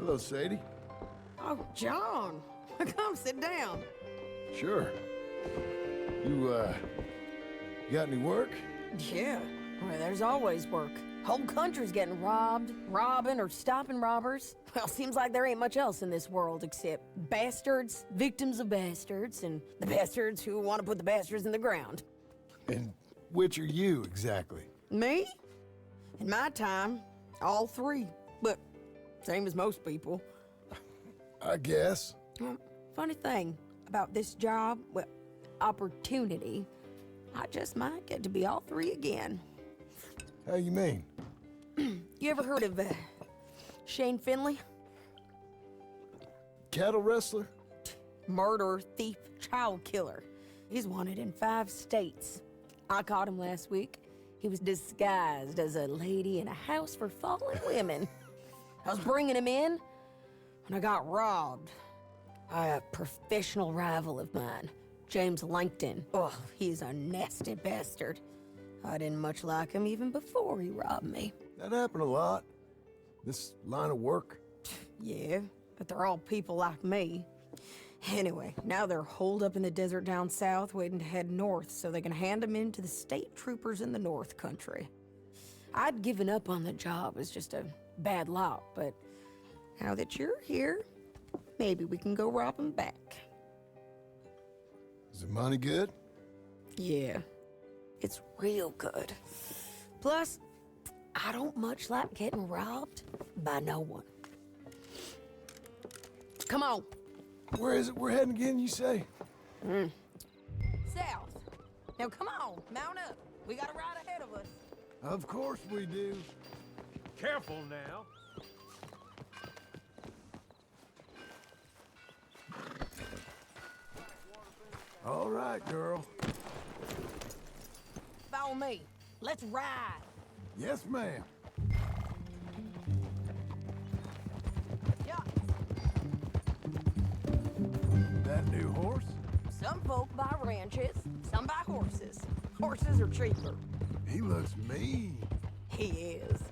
Hello, Sadie. Oh, John. Come sit down. Sure. You got any work? Yeah. Well, there's always work. Whole country's getting robbed, robbing, or stopping robbers. Well, seems like there ain't much else in this world except bastards, victims of bastards, and the bastards who want to put the bastards in the ground. And which are you, exactly? Me? In my time, all three. But same as most people. I guess. Funny thing about this job, well, opportunity, I just might get to be all three again. How you mean? You ever heard of Shane Finley? Cattle wrestler? Murderer, thief, child killer. He's wanted in 5 states. I caught him last week. He was disguised as a lady in a house for fallen women. I was bringing him in when I got robbed by a professional rival of mine, James Langton. Oh, he's a nasty bastard. I didn't much like him even before he robbed me. That happened a lot. This line of work. Yeah, but they're all people like me. Anyway, now they're holed up in the desert down south, waiting to head north so they can hand them in to the state troopers in the north country. I'd given up on the job as just a bad lot, but now that you're here, maybe we can go rob them back. Is the money good? Yeah, it's real good. Plus, I don't much like getting robbed by no one. Come on. Where is it we're heading again, you say? South. Now come on, mount up. We got a ride ahead of us. Of course we do. Careful now. All right, girl. Follow me. Let's ride. Yes, ma'am. Yeah. That new horse? Some folk buy ranches, some buy horses. Horses are cheaper. He looks mean. He is.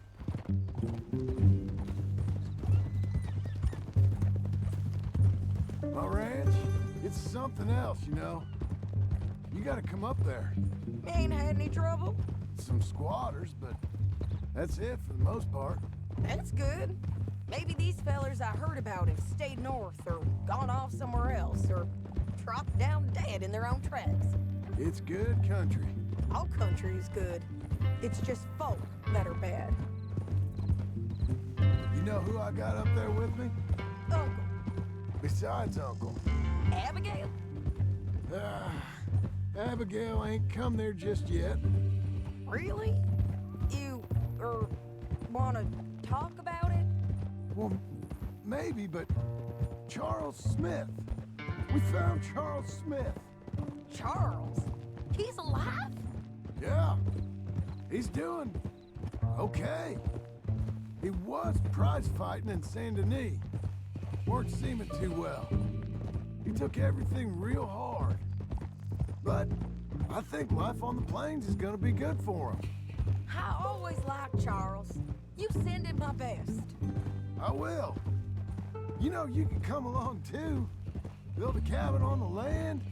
My ranch, it's something else, you know. You gotta come up there. Ain't had any trouble? Some squatters, but that's it for the most part. That's good. Maybe these fellers I heard about have stayed north or gone off somewhere else or dropped down dead in their own tracks. It's good country. All country is good. It's just folk that are bad. You know who I got up there with me? Uncle. Besides Uncle. Abigail? Abigail ain't come there just yet. Really? You, wanna talk about it? Well, maybe, but Charles Smith. We found Charles Smith. Charles? He's alive? Yeah. He's doing okay. He was prize fighting in Saint Denis. Weren't seeming too well. He took everything real hard. But I think life on the plains is gonna be good for him. I always liked Charles. You send him my best. I will. You know, you can come along too. Build a cabin on the land.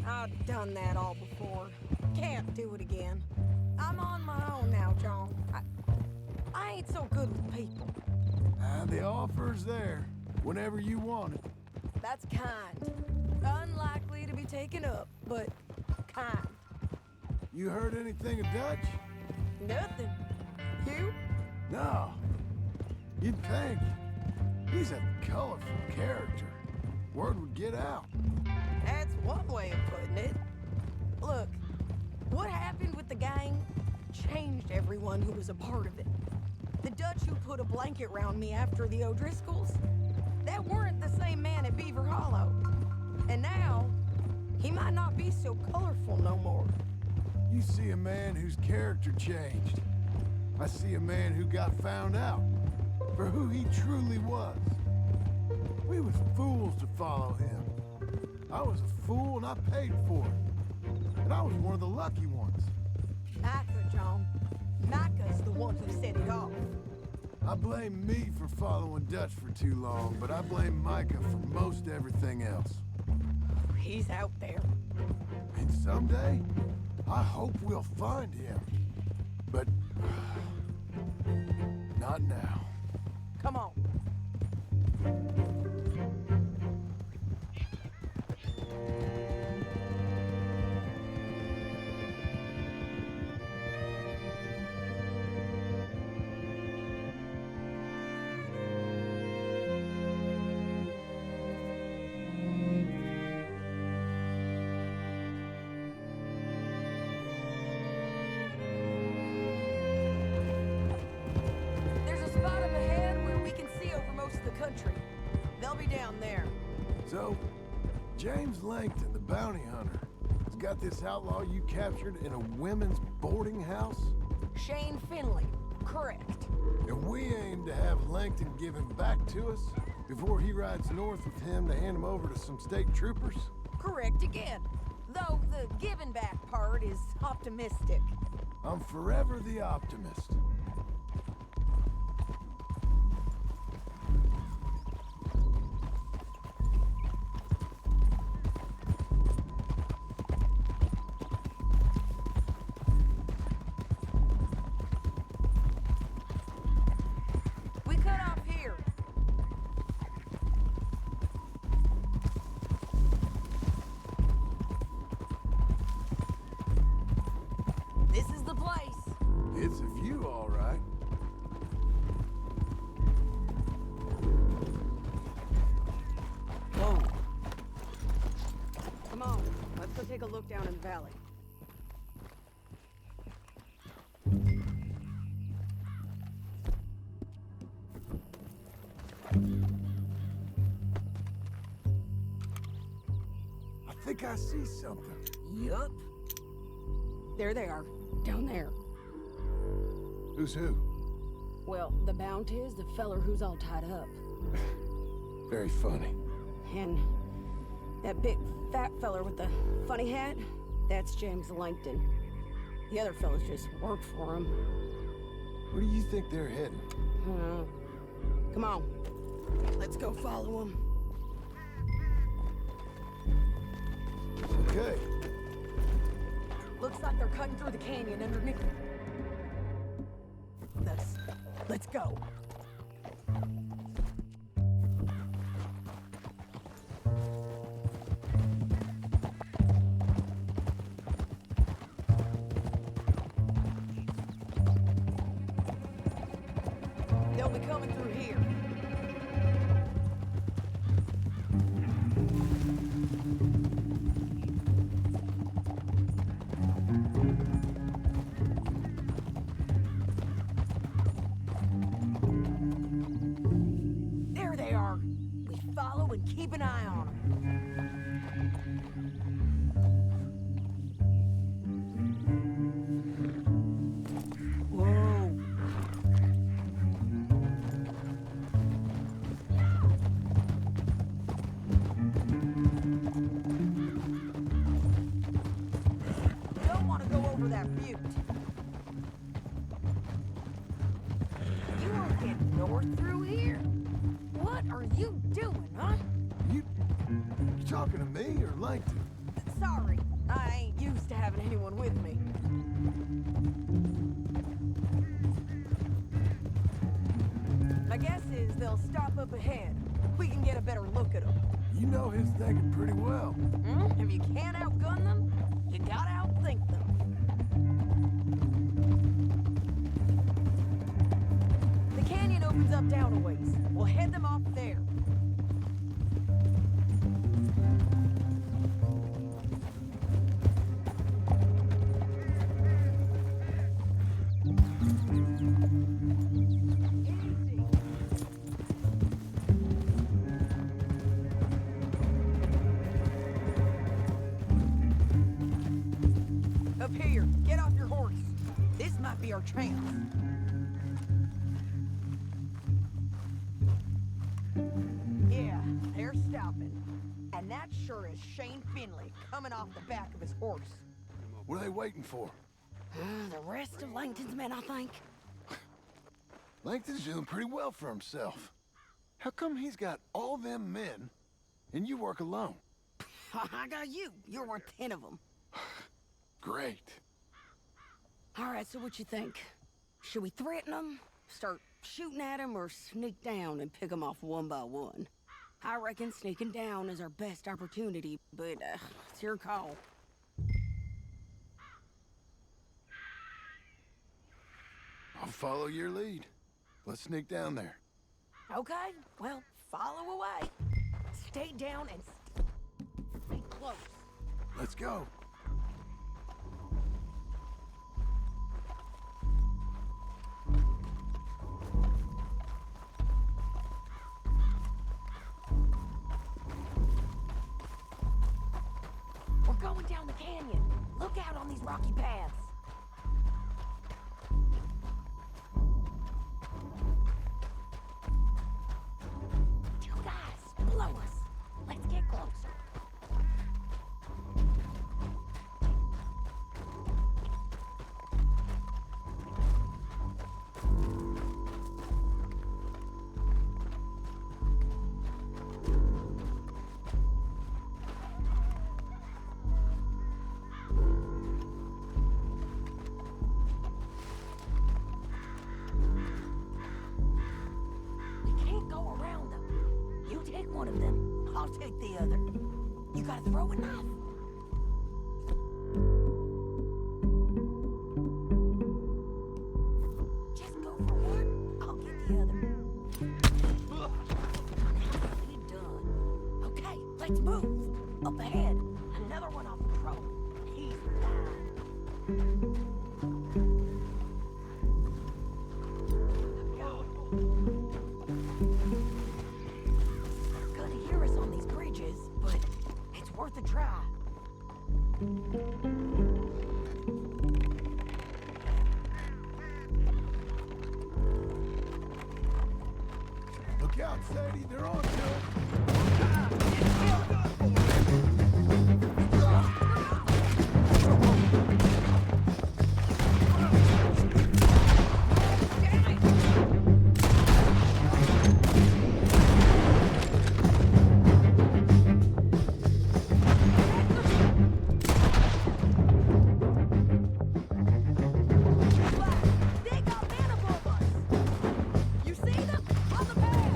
I've done that all before. Can't do it again. I'm on my own now, John. I ain't so good with people. The offer's there whenever you want it. That's kind. Unlikely to be taken up, but kind. You heard anything of Dutch? Nothing. You? No. You'd think. He's a colorful character. Word would get out. That's one way of putting it. Look, what happened with the gang changed everyone who was a part of it. The Dutch who put a blanket round me after the O'Driscolls, that weren't the same man at Beaver Hollow. And now, he might not be so colorful no more. You see a man whose character changed. I see a man who got found out for who he truly was. We was fools to follow him. I was a fool and I paid for it. And I was one of the lucky ones. Micah, John. Micah's the one who set it off. I blame me for following Dutch for too long, but I blame Micah for most everything else. He's out there. And someday, I hope we'll find him. But... not now. Come on. They'll be down there. So, James Langton, the bounty hunter, has got this outlaw you captured in a women's boarding house? Shane Finley, correct. And we aim to have Langton give him back to us before he rides north with him to hand him over to some state troopers? Correct again. Though the giving back part is optimistic. I'm forever the optimist. This is the place. It's a view, all right. Whoa. Come on, let's go take a look down in the valley. I think I see something. Yup. There they are, down there. Who's who? Well, the Bounty is the feller who's all tied up. Very funny. And that big fat feller with the funny hat, that's James Langton. The other fellas just work for him. Where do you think they're heading? Come on, let's go follow them. Okay. Looks like they're cutting through the canyon underneath. Let's go. They'll be coming through here. There they are. We follow and keep an eye on them. Whoa. Don't want to go over that butte. You won't get north through here? What are you doing, huh? You talking to me or Langton? Sorry, I ain't used to having anyone with me. My guess is they'll stop up ahead. We can get a better look at them. You know his thinking pretty well. If you can't outgun them, you gotta outthink them. The canyon opens up down a ways. We'll head them off there. Easy. Up here, get off your horse. This might be our chance. Yeah, they're stopping. And that sure is Shane Finley coming off the back of his horse. What are they waiting for? The rest of Langton's men, I think. Langton's doing pretty well for himself. How come he's got all them men, and you work alone? I got you. You're worth 10 of them. Great. All right, so what you think? Should we threaten them, start shooting at them, or sneak down and pick them off one by one? I reckon sneaking down is our best opportunity, but it's your call. I'll follow your lead. Let's sneak down there. Okay, well, follow away. Stay down and stay close. Let's go. We're going down the canyon. Look out on these rocky paths. Two guys below us. Let's get closer. We can't go around them. You take one of them, I'll take the other. You gotta throw a knife. Just go for one, I'll get the other. Nicely done. Okay, let's move. Up ahead, another one off the road. He's mine. They're gonna hear us on these bridges, but it's worth a try. Look out, Sadie. They're on to it. They got men above us. You see them? On the path.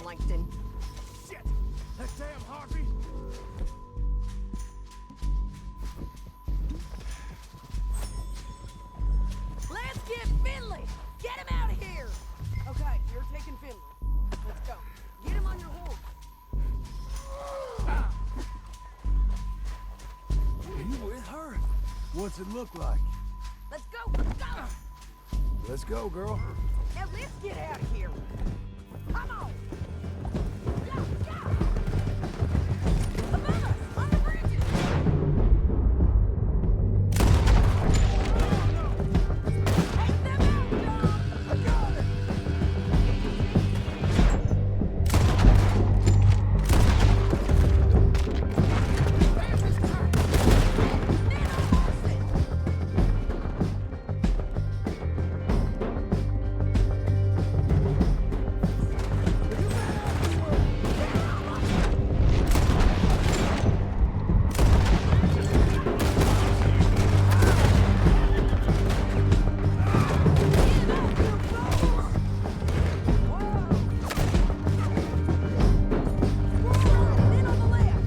Langton. Shit! That damn harpy! Let's get Finley! Get him out of here! Okay, you're taking Finley. Let's go. Get him on your horse. Are you with her? What's it look like? Let's go! Let's go! Let's go, girl. Now let's get out of here. Come on! Go! Go! Above us! On the bridges! Take them out, John! I got it! There's his turn! Then on Marston!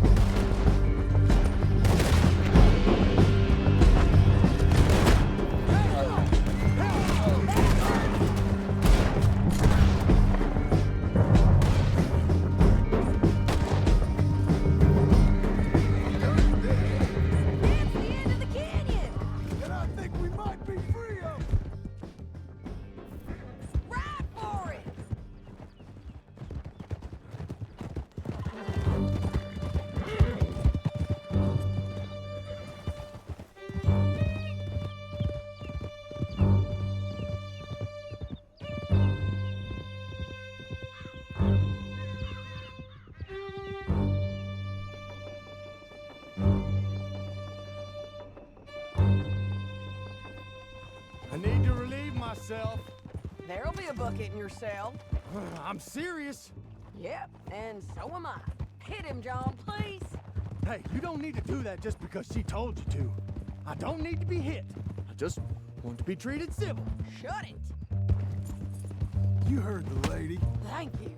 I need to relieve myself. There'll be a bucket in your cell. I'm serious. Yep, and so am I. Hit him, John, please. Hey, you don't need to do that just because she told you to. I don't need to be hit. I just want to be treated civil. Shut it. You heard the lady. Thank you.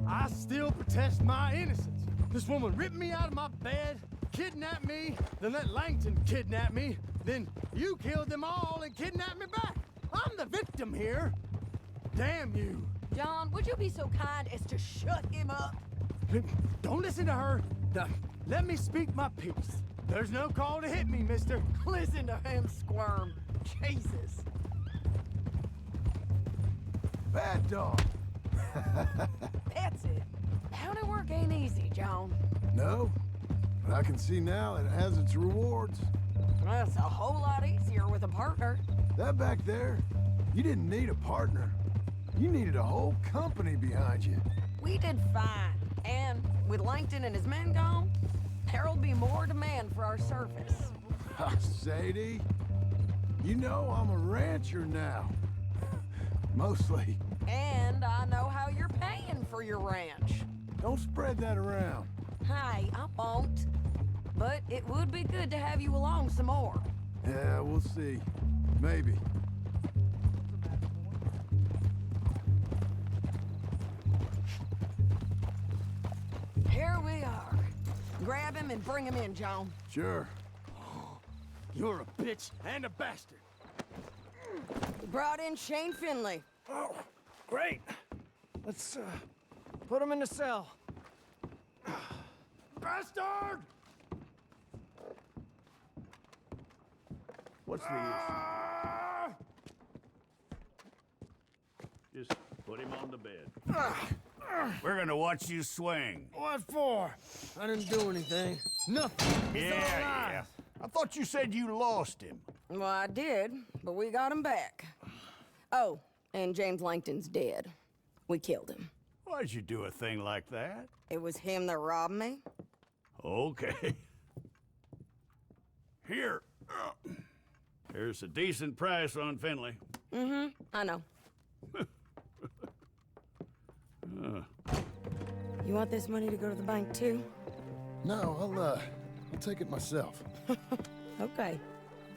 I still protest my innocence. This woman ripped me out of my bed, kidnapped me, then let Langton kidnap me, then you killed them all and kidnapped me back. I'm the victim here. Damn you. John, would you be so kind as to shut him up? Don't listen to her. Now, let me speak my piece. There's no call to hit me, mister. Listen to him squirm. Jesus. Bad dog. That's it. County work ain't easy, John. No, but I can see now it has its rewards. That's a whole lot easier with a partner. That back there, you didn't need a partner. You needed a whole company behind you. We did fine. And with Langton and his men gone, there'll be more demand for our service. Sadie, you know I'm a rancher now. Mostly. And I know how you're paying for your ranch. Don't spread that around. Hey, I won't. But it would be good to have you along some more. Yeah, we'll see. Maybe. Here we are. Grab him and bring him in, John. Sure. You're a bitch and a bastard. We brought in Shane Finley. Oh, great. Let's, put him in the cell. Bastard! What's the issue? Just put him on the bed. We're gonna watch you swing. What for? I didn't do anything. Nothing. It's all lies. I thought you said you lost him. Well, I did, but we got him back. Oh, and James Langton's dead. We killed him. Why'd you do a thing like that? It was him that robbed me. Okay. Here. Here's a decent price on Finley. Mm-hmm, I know. You want this money to go to the bank, too? No, I'll take it myself. Okay,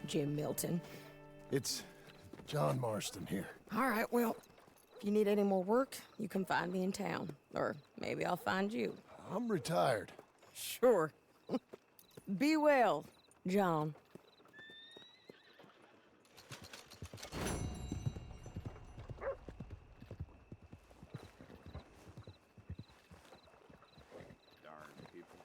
Jim Milton. It's John Marston here. All right, well, If you need any more work, you can find me in town. Or maybe I'll find you. I'm retired. Sure. Be well, John. Darn people.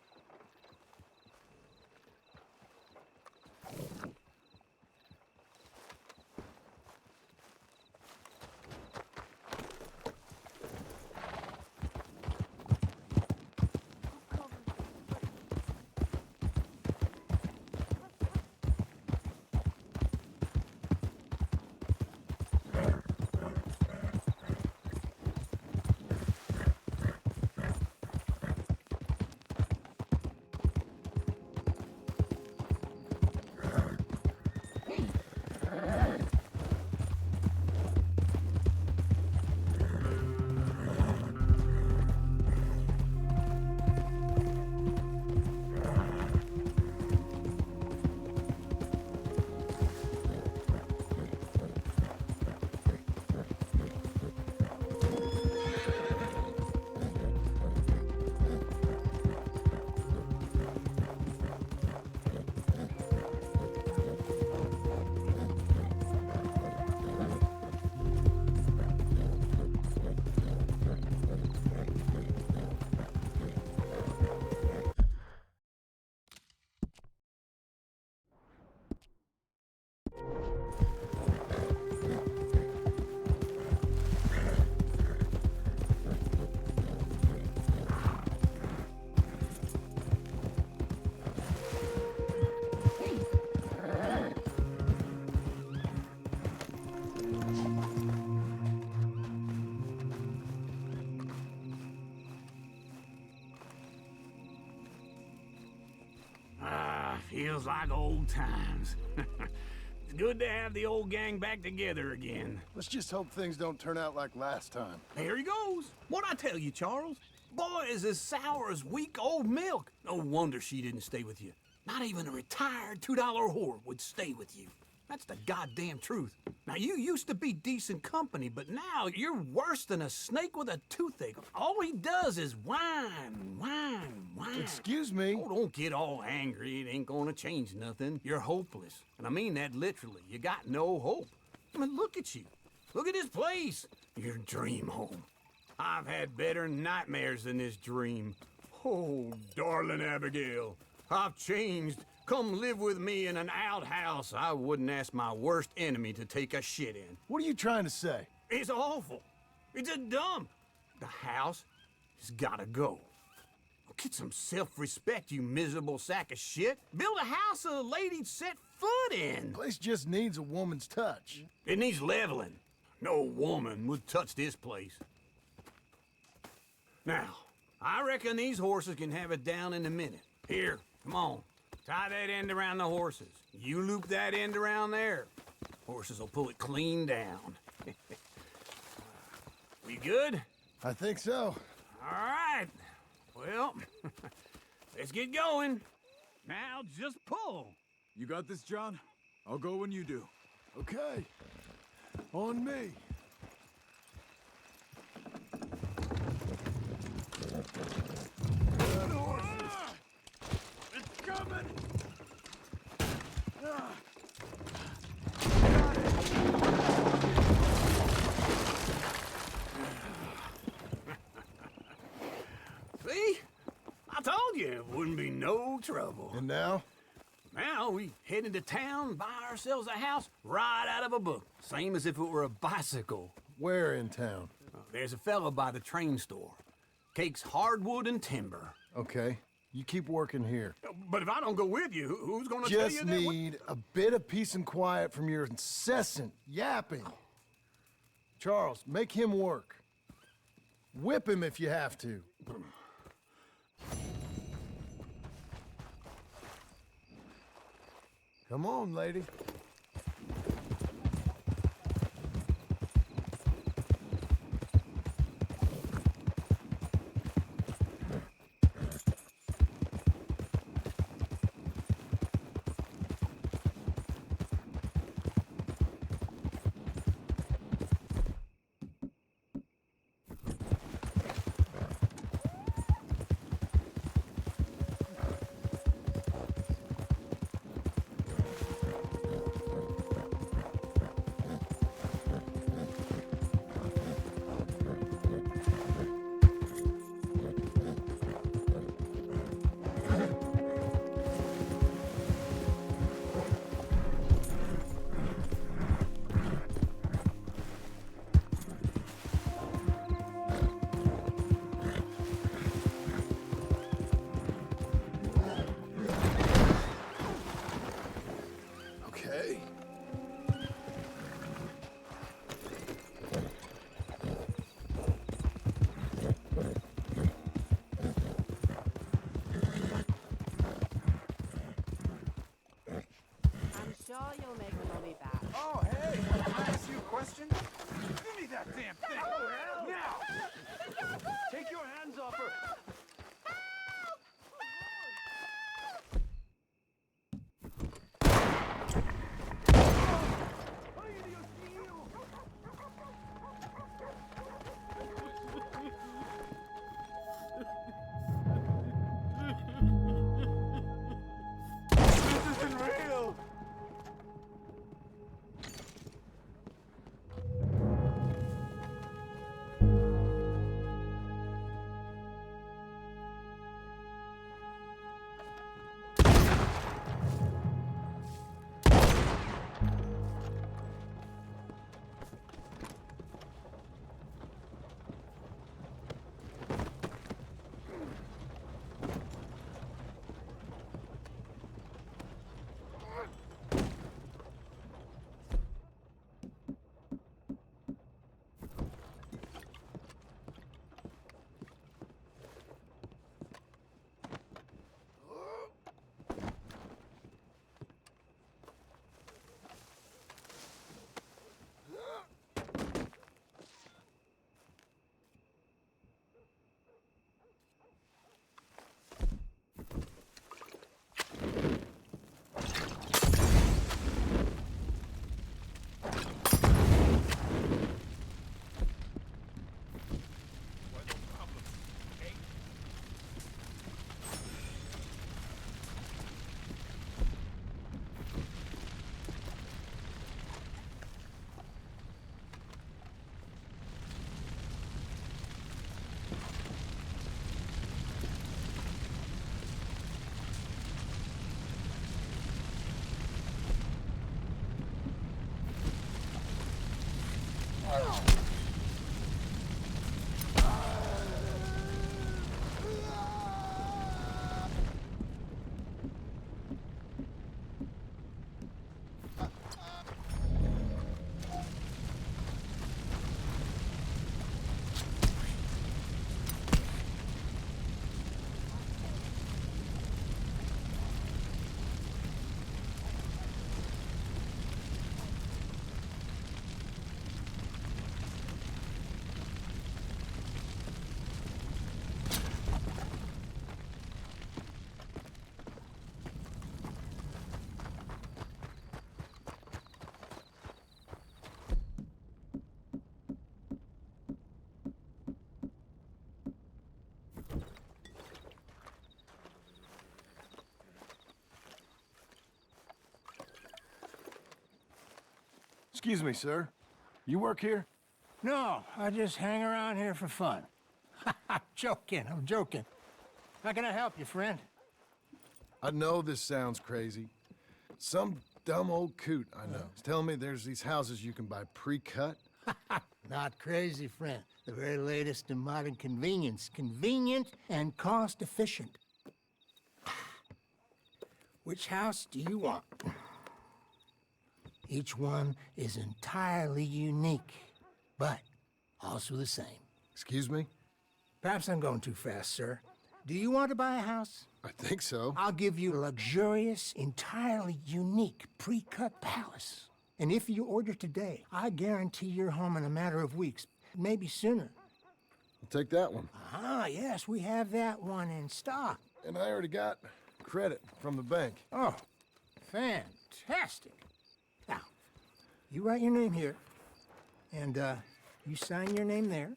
Feels like old times. It's good to have the old gang back together again. Let's just hope things don't turn out like last time. There he goes. What'd I tell you, Charles? Boy is as sour as weak old milk. No wonder she didn't stay with you. Not even a retired $2 whore would stay with you. That's the goddamn truth. Now, you used to be decent company, but now you're worse than a snake with a toothache. All he does is whine, whine, whine. Excuse me? Oh, don't get all angry. It ain't gonna change nothing. You're hopeless. And I mean that literally. You got no hope. I mean, look at you. Look at this place. Your dream home. I've had better nightmares than this dream. Oh, darling Abigail, I've changed. Come live with me in an outhouse I wouldn't ask my worst enemy to take a shit in. What are you trying to say? It's awful. It's a dump. The house has gotta go. Get some self-respect, you miserable sack of shit. Build a house a lady'd set foot in. The place just needs a woman's touch. It needs leveling. No woman would touch this place. Now, I reckon these horses can have it down in a minute. Here, come on. Tie that end around the horses. You loop that end around there. Horses will pull it clean down. We good? I think so. All right. Well, let's get going. Now just pull. You got this, John? I'll go when you do. Okay. On me. Good horses. It's coming. See? I told you it wouldn't be no trouble. And now? Now we head into town, buy ourselves a house right out of a book. Same as if it were a bicycle. Where in town? There's a fella by the train store. Cakes hardwood and timber. Okay. You keep working here. But if I don't go with you, who's gonna tell you Just that? need a bit of peace and quiet from your incessant yapping. Charles, make him work. Whip him if you have to. Come on, lady. Excuse me, sir. You work here? No, I just hang around here for fun. I'm joking. How can I help you, friend? I know this sounds crazy. Some dumb old coot I know is telling me there's these houses you can buy pre-cut. Not crazy, friend. The very latest in modern convenience. Convenient and cost-efficient. Which house do you want? Each one is entirely unique, but also the same. Excuse me? Perhaps I'm going too fast, sir. Do you want to buy a house? I think so. I'll give you a luxurious, entirely unique pre-cut palace. And if you order today, I guarantee you're home in a matter of weeks, maybe sooner. I'll take that one. Ah, yes, we have that one in stock. And I already got credit from the bank. Oh, fantastic. Now, you write your name here, and you sign your name there,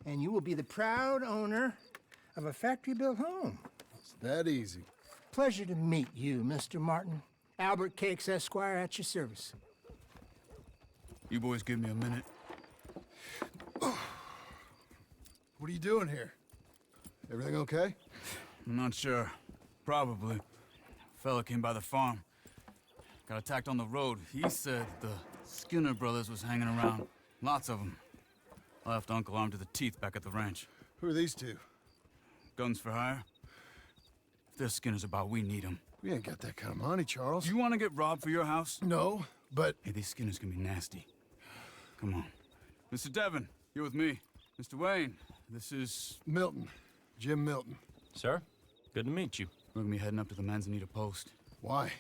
and you will be the proud owner of a factory-built home. It's that easy. Pleasure to meet you, Mr. Martin. Albert Cakes, Esquire, at your service. You boys give me a minute. What are you doing here? Everything okay? I'm not sure. Probably. Fella came by the farm. Got attacked on the road. He said the Skinner brothers was hanging around. Lots of them. I left Uncle armed to the teeth back at the ranch. Who are these two? Guns for hire? If there's Skinners about, we need them. We ain't got that kind of money, Charles. You want to get robbed for your house? No, but... Hey, these Skinners can be nasty. Come on. Mr. Devon, you're with me. Mr. Wayne, this is... Milton. Jim Milton. Sir, good to meet you. We're gonna be heading up to the Manzanita post. Why?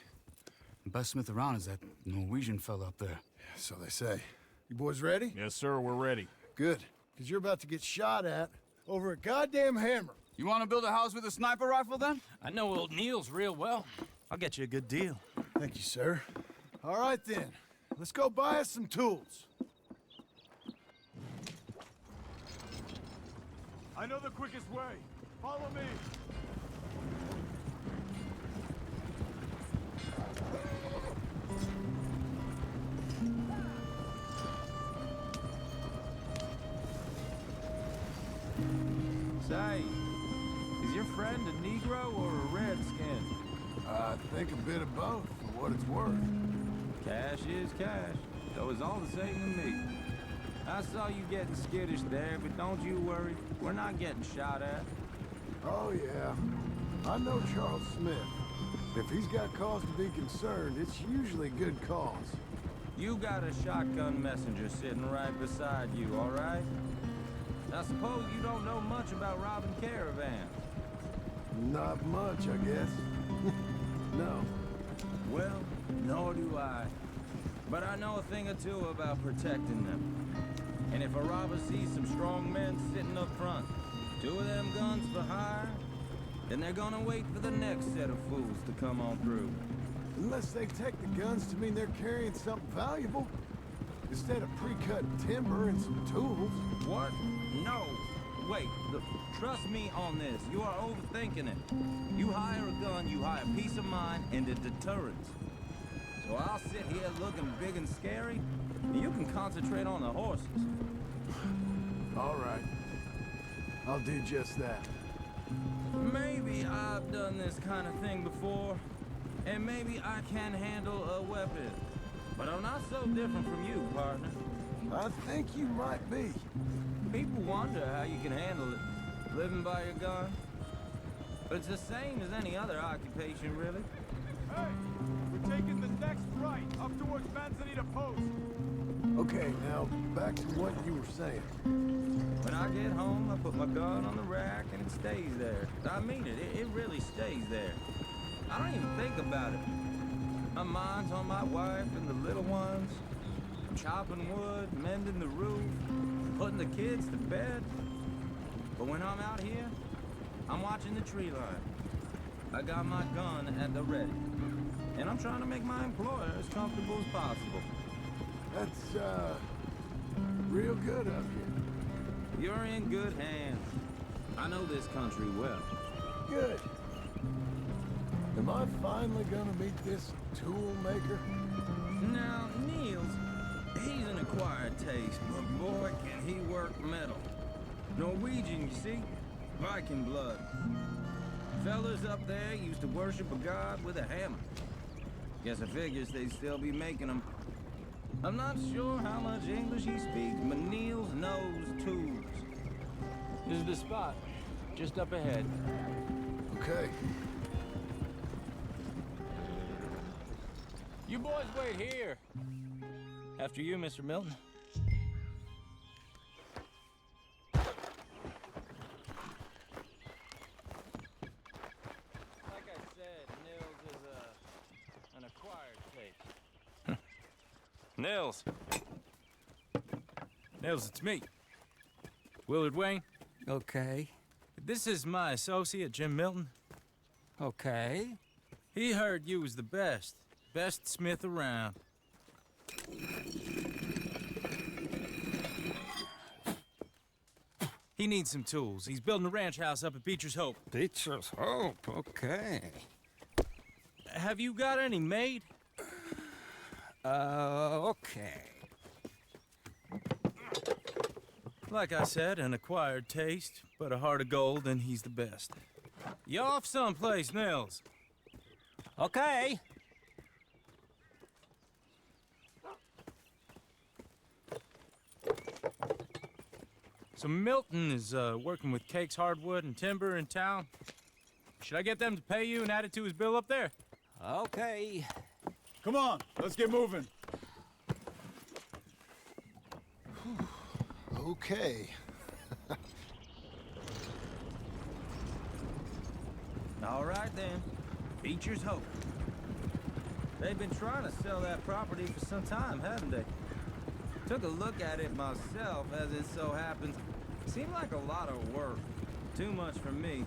The best smith around is that Norwegian fella up there. So they say. You boys ready? Yes, sir, we're ready. Good. Because you're about to get shot at over a goddamn hammer. You want to build a house with a sniper rifle, then? I know old Neil's real well. I'll get you a good deal. Thank you, sir. All right, then. Let's go buy us some tools. I know the quickest way. Follow me. Say, is your friend a Negro or a Redskin? I think a bit of both, for what it's worth. Cash is cash, though it's all the same to me. I saw you getting skittish there, but don't you worry. We're not getting shot at. Oh, yeah. I know Charles Smith. If he's got cause to be concerned, it's usually good cause. You got a shotgun messenger sitting right beside you, all right? I suppose you don't know much about robbing caravans. Not much, I guess. No. Well, nor do I. But I know a thing or two about protecting them. And if a robber sees some strong men sitting up front, 2 of them guns for hire, then they're gonna wait for the next set of fools to come on through. Unless they take the guns to mean they're carrying something valuable. Instead of pre-cut timber and some tools. What? No. Wait, look, trust me on this. You are overthinking it. You hire a gun, you hire peace of mind and a deterrence. So I'll sit here looking big and scary, and you can concentrate on the horses. All right. I'll do just that. Maybe I've done this kind of thing before, and maybe I can handle a weapon. But I'm not so different from you, partner. I think you might be. People wonder how you can handle it, living by your gun. But it's the same as any other occupation, really. Hey, we're taking the next right, up towards Manzanita Post. Okay, now back to what you were saying. When I get home, I put my gun on the rack and it stays there. I mean it, it really stays there. I don't even think about it. My mind's on my wife and the little ones. I'm chopping wood, mending the roof, putting the kids to bed. But when I'm out here, I'm watching the tree line. I got my gun at the ready. And I'm trying to make my employer as comfortable as possible. That's, real good of you. You're in good hands. I know this country well. Good. Am I finally gonna meet this tool maker? Now, Niels, acquired taste, but boy, can he work metal. Norwegian, you see? Viking blood. Fellas up there used to worship a god with a hammer. Guess I figures they'd still be making them. I'm not sure how much English he speaks, but Niels knows tools. This is the spot, just up ahead. Okay. You boys wait here. After you, Mr. Milton. Like I said, Nils is an acquired taste. Nils. Nils, it's me. Willard Wayne. Okay. This is my associate, Jim Milton. Okay. He heard you was the best. Best smith around. He needs some tools. He's building a ranch house up at Beecher's Hope. Beecher's Hope, okay. Have you got any made? Okay. Like I said, an acquired taste, but a heart of gold, and he's the best. You off someplace, Nils? Okay. So Milton is working with Cake's Hardwood and Timber in town. Should I get them to pay you and add it to his bill up there? Okay. Come on, let's get moving. Okay. All right then, Beecher's Hope. They've been trying to sell that property for some time, haven't they? Took a look at it myself, as it so happens. Seemed like a lot of work. Too much for me.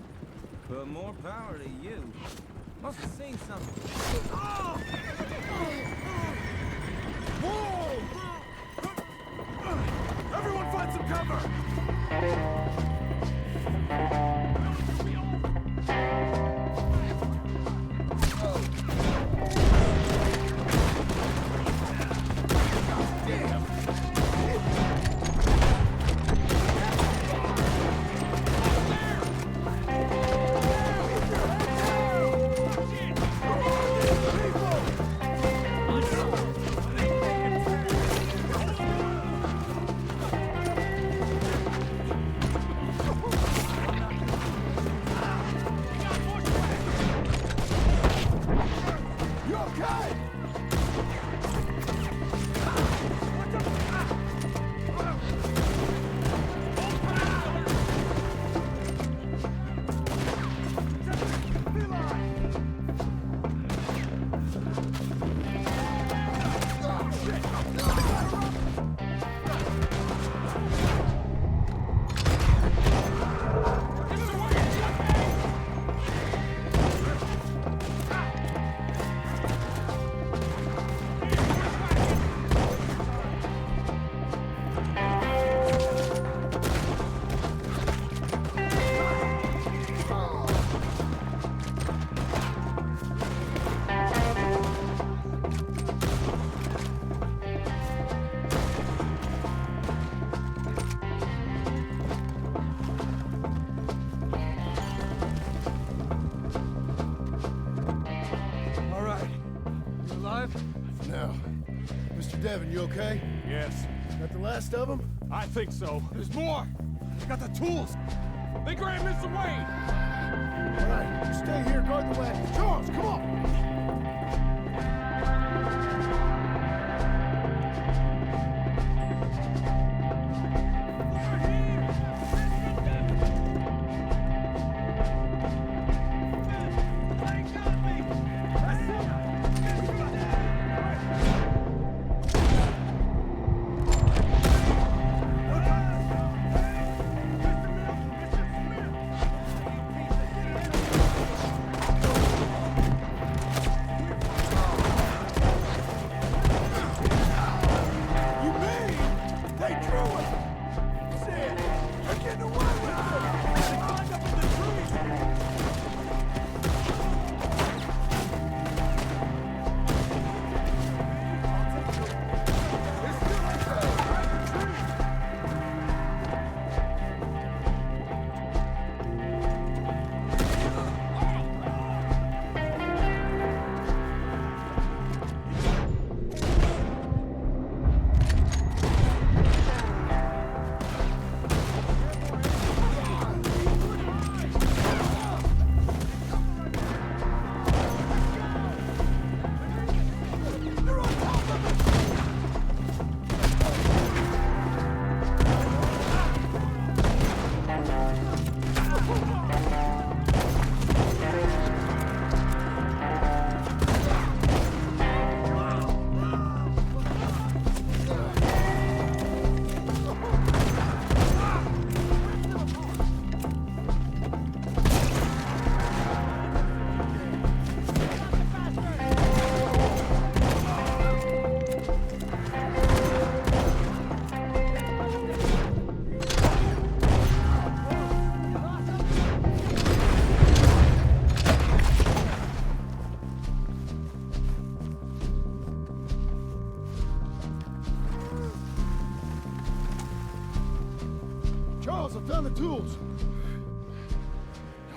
But more power to you. Must have seen something. Whoa! Everyone find some cover! Devin, you okay? Yes, Got the last of them? I think so. There's more. I got the tools. They grabbed Mr. Wayne. All right, you stay here, guard the wagon. Charles, come on!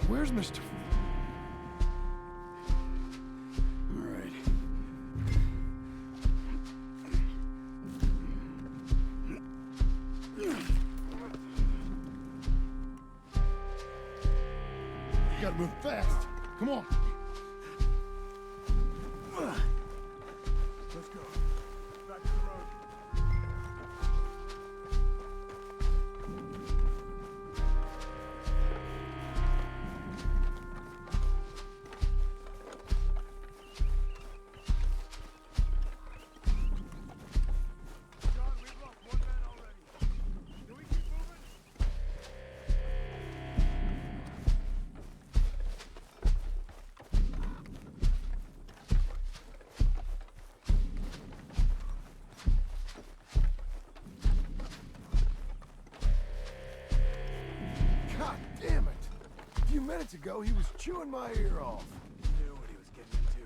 Where's Mr. All right. You gotta move fast. Come on. Let's go. Back to the road. John, we've lost one man already. Can we keep moving? God damn it! A few minutes ago, he was chewing my ear off. He knew what he was getting into.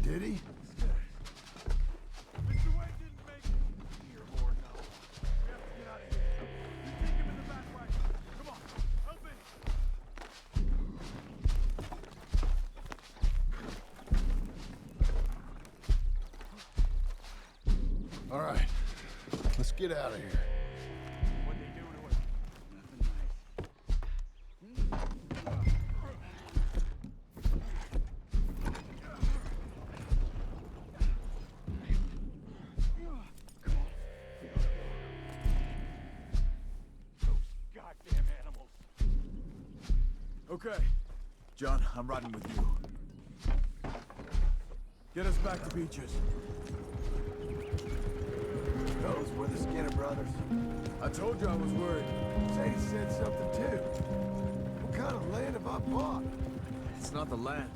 Did he? Mr. Wade didn't make it. Here, Lord, no. We have to get out of here. You take him in the back wagon. Come on, help me. All right, let's get out of here. What they do to us? Nothing nice. Those goddamn animals. Okay. John, I'm riding with you. Get us back to Beaches. Those were the Skinner brothers. I told you I was worried. Sadie said something too. What kind of land have I bought? It's not the land.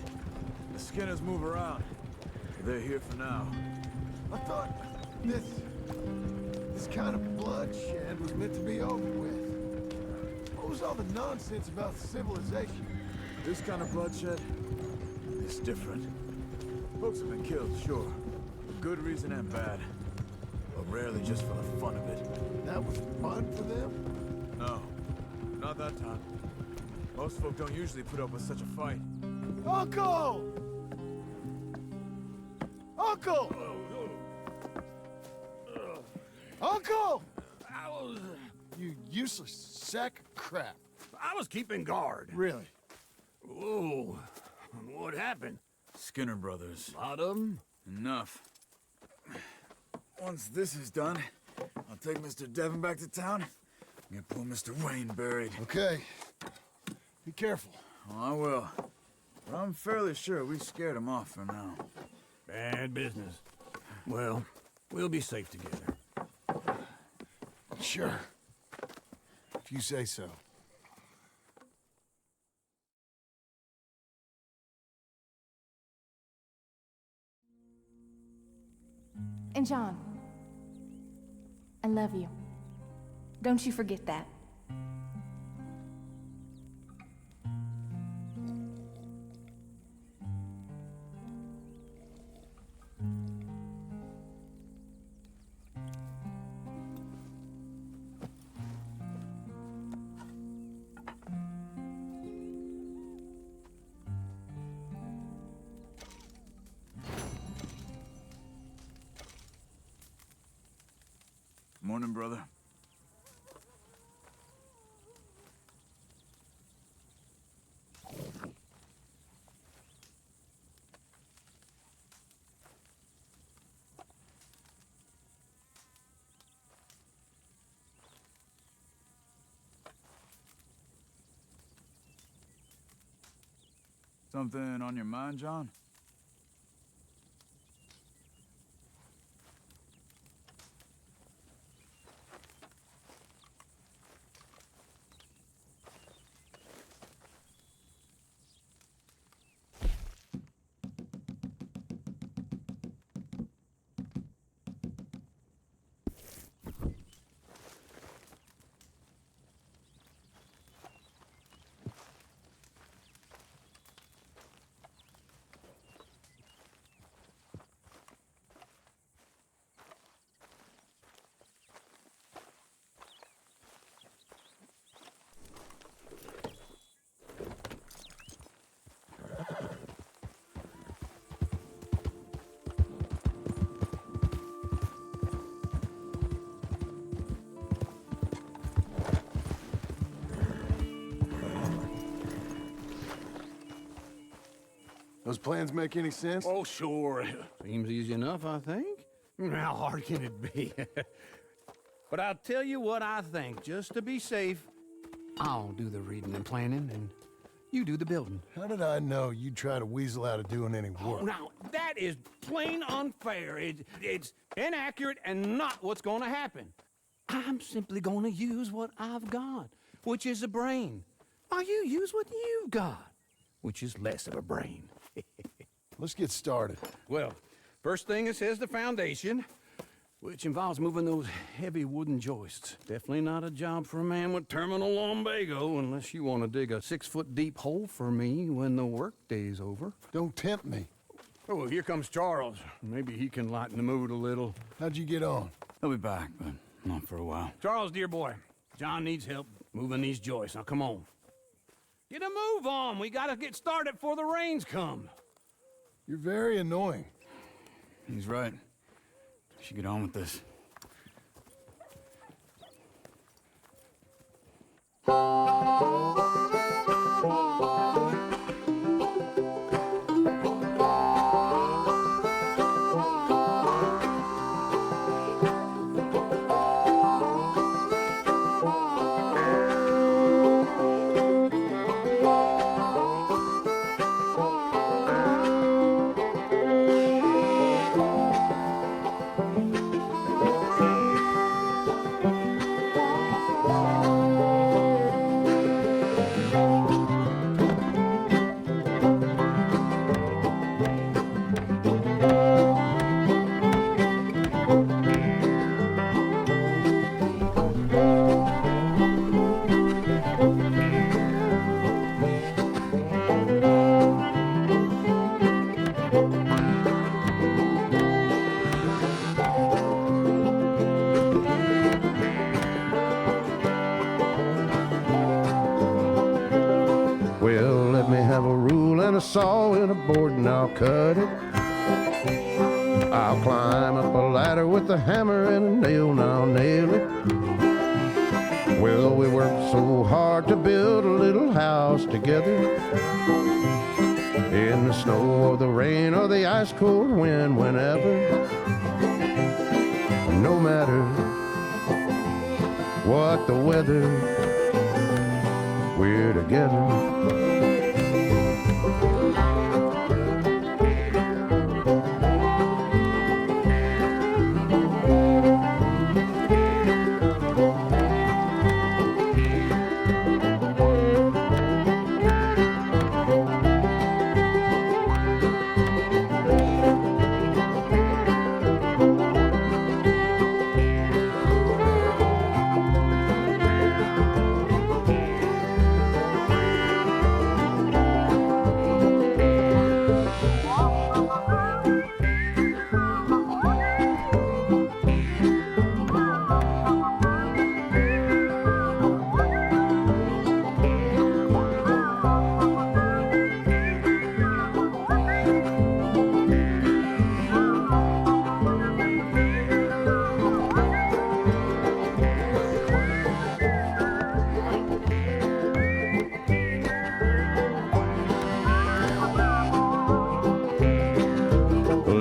The Skinners move around. They're here for now. I thought this kind of bloodshed was meant to be over with. What was all the nonsense about civilization? This kind of bloodshed is different. Folks have been killed, sure. For good reason and bad. But rarely just for the fun of it. That was fun for them? No, not that time. Most folk don't usually put up with such a fight. Uncle! Uncle! Uncle! You useless sack of crap. I was keeping guard. Really? Whoa. What happened? Skinner brothers. Lot of them? Enough. Once this is done, I'll take Mr. Devon back to town and get poor Mr. Wayne buried. Okay. Be careful. Oh, I will. But I'm fairly sure we scared him off for now. Bad business. Well, we'll be safe together. Sure. If you say so. And John, I love you. Don't you forget that. Morning, brother. Something on your mind, John? Those plans make any sense? Oh, sure. Seems easy enough, I think. How hard can it be? But I'll tell you what I think. Just to be safe, I'll do the reading and planning, and you do the building. How did I know you'd try to weasel out of doing any work? Oh, now, that is plain unfair. It's inaccurate and not what's going to happen. I'm simply going to use what I've got, which is a brain. While you use what you've got, which is less of a brain. Let's get started. Well, first thing it says the foundation, which involves moving those heavy wooden joists. Definitely not a job for a man with terminal lumbago, unless you want to dig a 6-foot deep hole for me when the workday's over. Don't tempt me. Oh, here comes Charles. Maybe he can lighten the mood a little. How'd you get on? He'll be back, but not for a while. Charles, dear boy, John needs help moving these joists. Now, come on. Get a move on. We gotta get started before the rains come. You're very annoying. He's right. We should get on with this. Well, let me have a rule and a saw and a board and I'll cut it. I'll climb up a ladder with a hammer and a nail and I'll nail it. Well, we worked so hard to build a little house together. In the snow or the rain or the ice cold wind, whenever. No matter what the weather, we're together.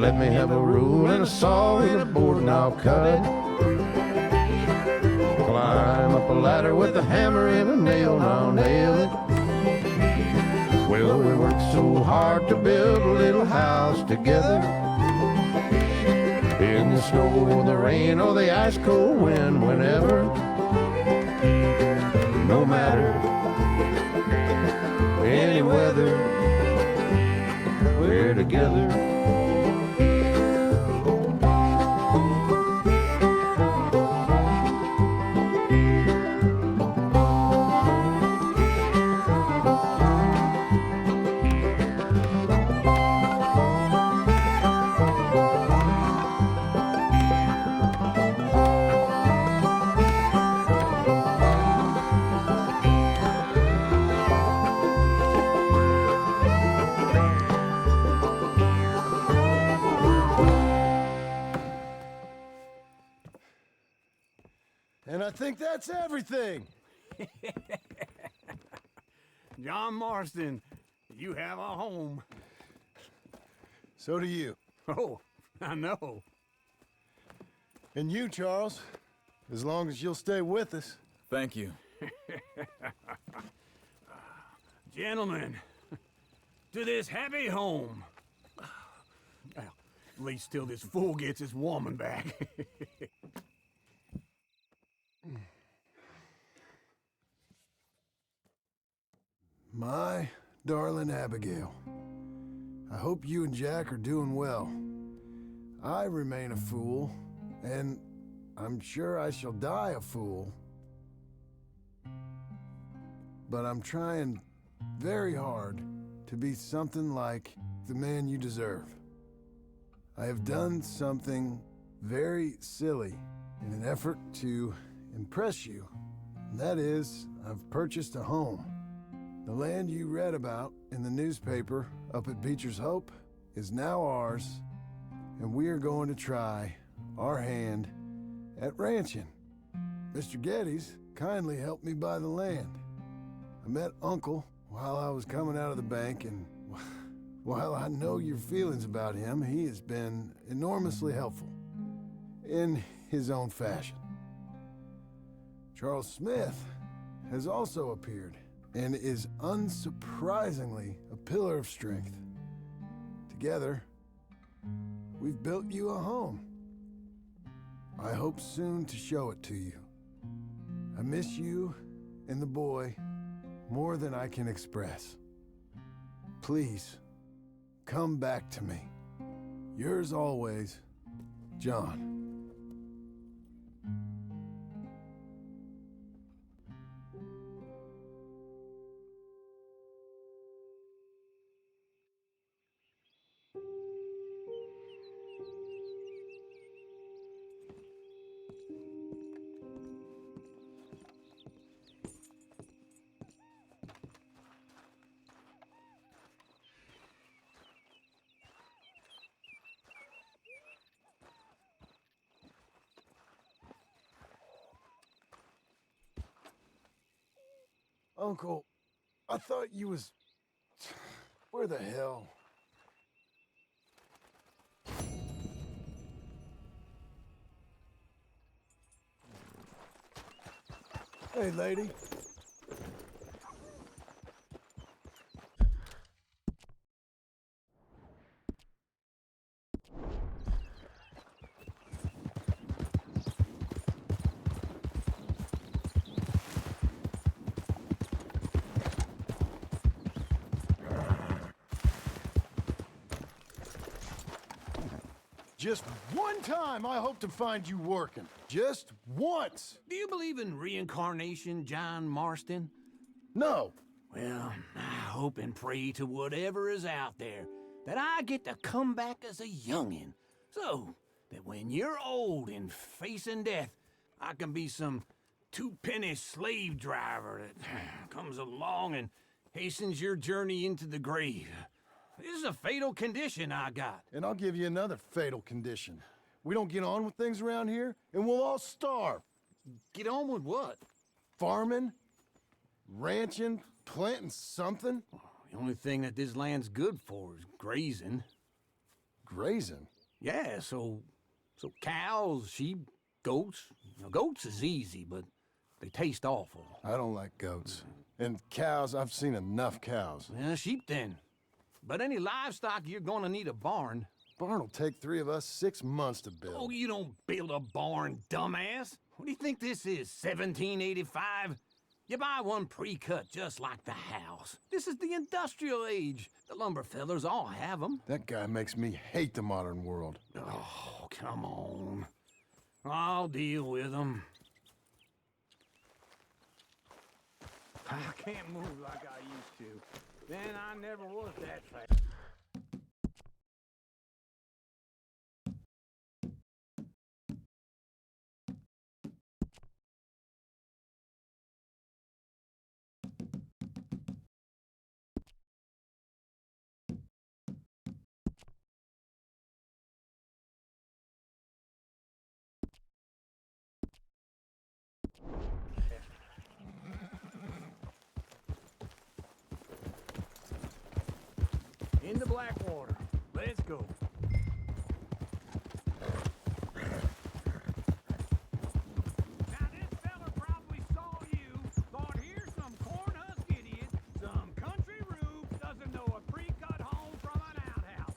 Let me have a rule and a saw and a board and I'll cut. Climb up a ladder with a hammer and a nail and I'll nail it. Well, we worked so hard to build a little house together. In the snow or the rain or the ice cold wind, whenever. No matter any weather, we're together. And I think that's everything. John Marston, you have a home. So do you. Oh, I know. And you, Charles. As long as you'll stay with us. Thank you. Gentlemen, to this happy home. Well, at least till this fool gets his woman back. My darling Abigail, I hope you and Jack are doing well. I remain a fool, and I'm sure I shall die a fool. But I'm trying very hard to be something like the man you deserve. I have done something very silly in an effort to impress you. And that is, I've purchased a home. The land you read about in the newspaper up at Beecher's Hope is now ours, and we are going to try our hand at ranching. Mr. Geddes kindly helped me buy the land. I met Uncle while I was coming out of the bank, and while I know your feelings about him, he has been enormously helpful in his own fashion. Charles Smith has also appeared and is unsurprisingly a pillar of strength. Together, we've built you a home. I hope soon to show it to you. I miss you and the boy more than I can express. Please, come back to me. Yours always, John. Uncle, I thought you was... Where the hell? Hey, lady. Just one time I hope to find you working. Just once. Do you believe in reincarnation, John Marston? No. Well, I hope and pray to whatever is out there that I get to come back as a youngin', so that when you're old and facing death, I can be some two-penny slave driver that comes along and hastens your journey into the grave. This is a fatal condition I got. And I'll give you another fatal condition. We don't get on with things around here, and we'll all starve. Get on with what? Farming, ranching, planting something. The only thing that this land's good for is grazing. Grazing? Yeah, so cows, sheep, goats. Now, goats is easy, but they taste awful. I don't like goats. And cows, I've seen enough cows. Yeah, sheep then. But any livestock, you're gonna need a barn. Barn will take 3 of us 6 months to build. Oh, you don't build a barn, dumbass. What do you think this is, 1785? You buy one pre-cut just like the house. This is the industrial age. The lumber fellers all have them. That guy makes me hate the modern world. Oh, come on. I'll deal with them. I can't move like I used to. Then I never was that fast. In the Blackwater. Let's go. Now this fella probably saw you, thought here's some corn-husk idiot, some country rube, doesn't know a pre-cut home from an outhouse.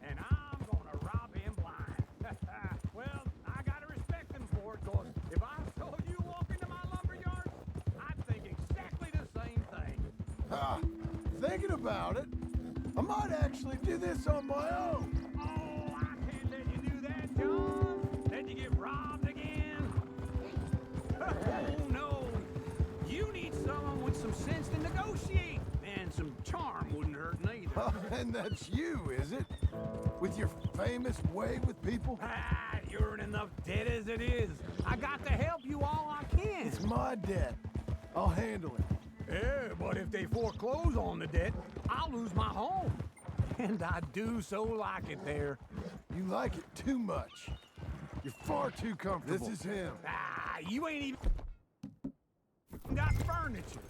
And I'm gonna rob him blind. Well, I gotta respect him for it, cause if I saw you walk into my lumber yard, I'd think exactly the same thing. Thinking about it, I might actually do this on my own. Oh, I can't let you do that, John. Let you get robbed again. Oh, no. You need someone with some sense to negotiate. And some charm wouldn't hurt neither. And that's you, is it? With your famous way with people? Ah, you're in enough debt as it is. I got to help you all I can. It's my debt. I'll handle it. Yeah, but if they foreclose on the debt, I'll lose my home. And I do so like it there. You like it too much. You're far too comfortable. This is him. Ah, you ain't even got furniture.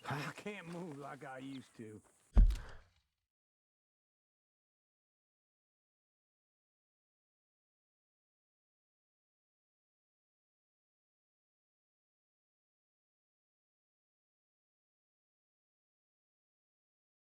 I can't move like I used to.